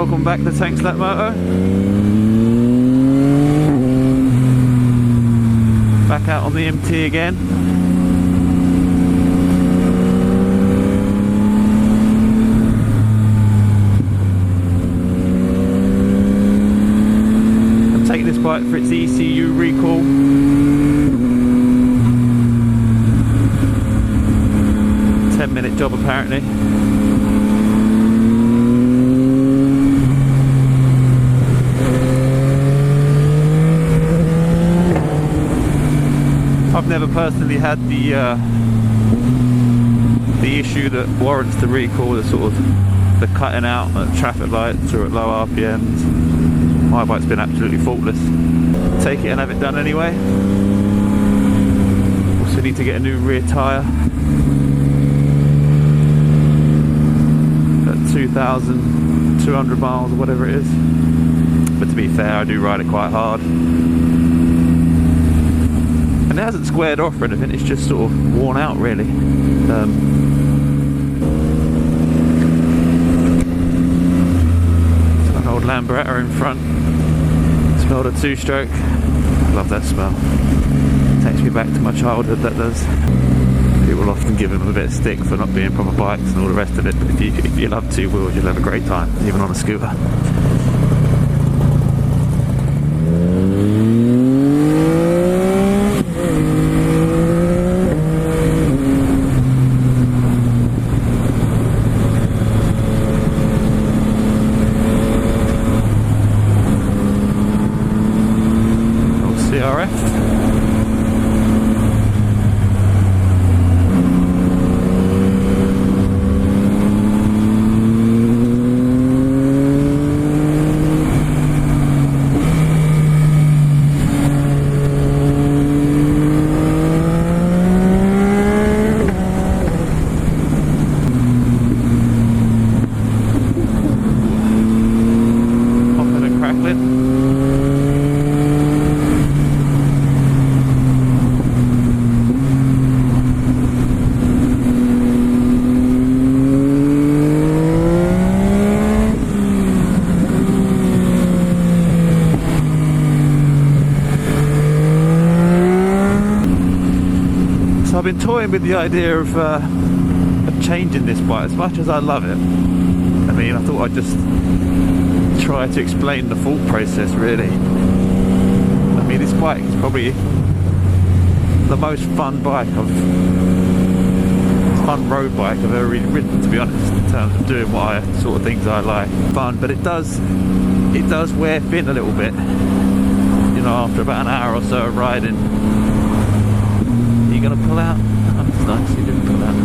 Welcome back to TankslapMoto. Back out on the MT again. I'll take this bike for its ECU recall. Minute job apparently. I've never personally had the issue that warrants the recall, the sort of the cutting out at traffic lights or at low RPMs. My bike's been absolutely faultless. Take it and have it done anyway. Also need to get a new rear tyre. 2,200 miles or whatever it is, but to be fair, I do ride it quite hard, and it hasn't squared off or anything. It's just sort of worn out, really. It's an old Lambretta in front. Smelled a two-stroke. Love that smell. Takes me back to my childhood. That does. People often give them a bit of stick for not being proper bikes and all the rest of it, but if you love two wheels, you'll have a great time, even on a scooter. Old CRF. I've been toying with the idea of changing this bike, as much as I love it. I mean, I thought I'd just try to explain the thought process, really. I mean, this bike is probably the most fun road bike I've ever really ridden, to be honest, in terms of doing sort of things I like. Fun, but it does wear thin a little bit. You know, after about an hour or so of riding. Gonna pull out? Oh, that's nice, you didn't pull out.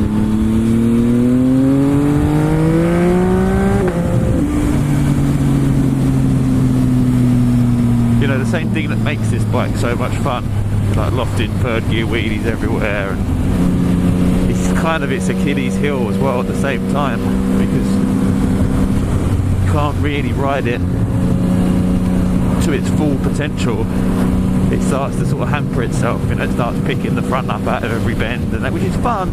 You know, the same thing that makes this bike so much fun, like lofted third gear wheelies everywhere, and it's Achilles heel as well at the same time, because you can't really ride it to its full potential. It starts to sort of hamper itself, you know, it starts picking the front up out of every bend, and that, which is fun,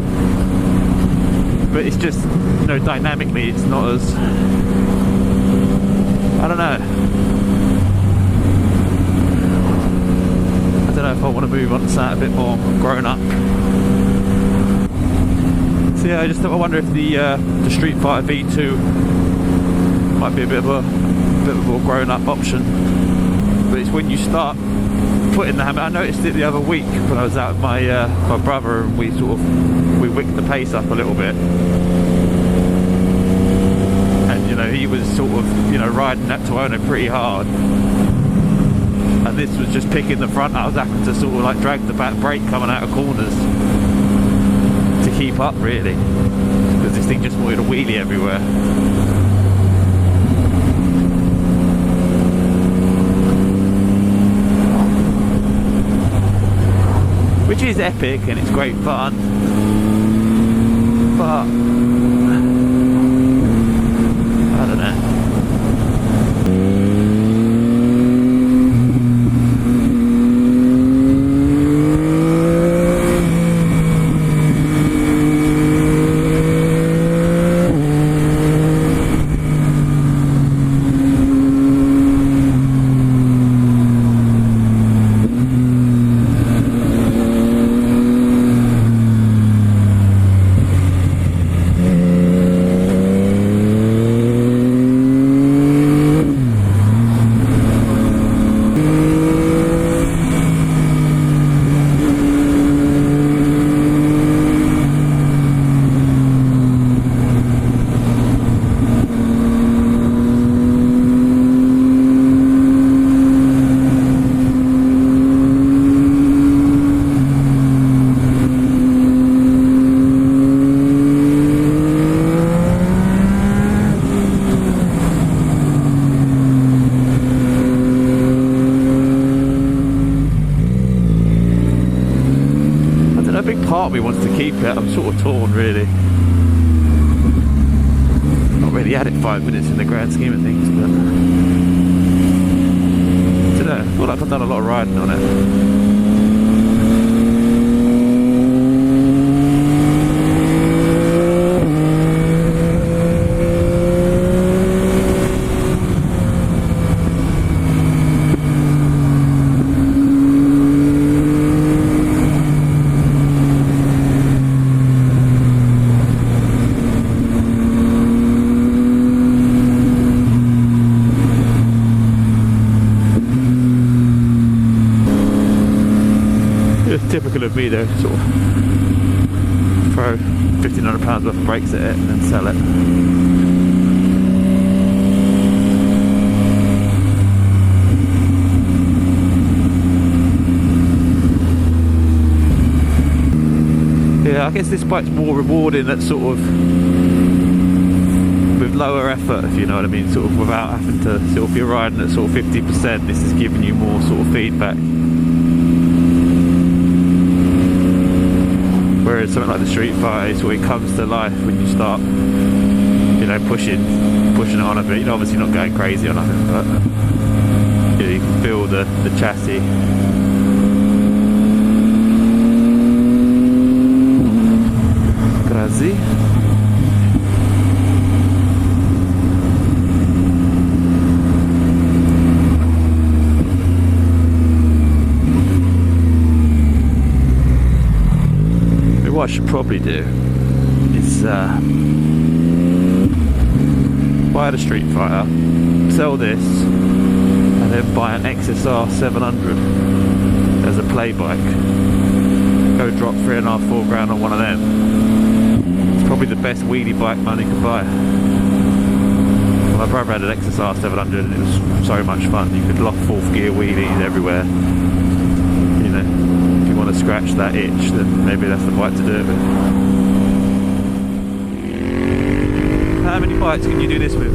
but it's just, you know, dynamically it's not as, I don't know. I don't know if I want to move on to something a bit more grown up. So yeah, I wonder if the Street Fighter V2 might be a bit of a more grown up option. But it's when you start putting the hammer. I noticed it the other week when I was out with my brother, and we wicked the pace up a little bit, and you know, he was sort of, you know, riding that Toyota pretty hard, and this was just picking the front. I was having to sort of like drag the back brake coming out of corners to keep up, really, because this thing just wanted a wheelie everywhere. Which is epic and it's great fun, but I don't know. me wants to keep it. I'm sort of torn, really. Not really had it 5 minutes in the grand scheme of things, but I don't know. I feel like I've done a lot of riding on it. Typical of me though, sort of throw £1,500 worth of brakes at it and then sell it. Yeah, I guess this bike's more rewarding at sort of with lower effort, if you know what I mean, sort of without having to sort of, if you're riding at sort of 50%, this is giving you more sort of feedback. Whereas something like the Street Fighter, sort of it comes to life when you start, you know, pushing it on a bit. You're obviously not going crazy or nothing, but you know, you can feel the chassis. Grazie. What I should probably do is buy the Street Fighter, sell this, and then buy an XSR 700 as a play bike. Go drop 3.5–4 grand on one of them. It's probably the best wheelie bike money can buy. My brother had an XSR 700 and it was so much fun. You could lock 4th gear wheelies everywhere. You know, if you want to scratch that itch, then maybe that's the bike to do it with. How many bikes can you do this with?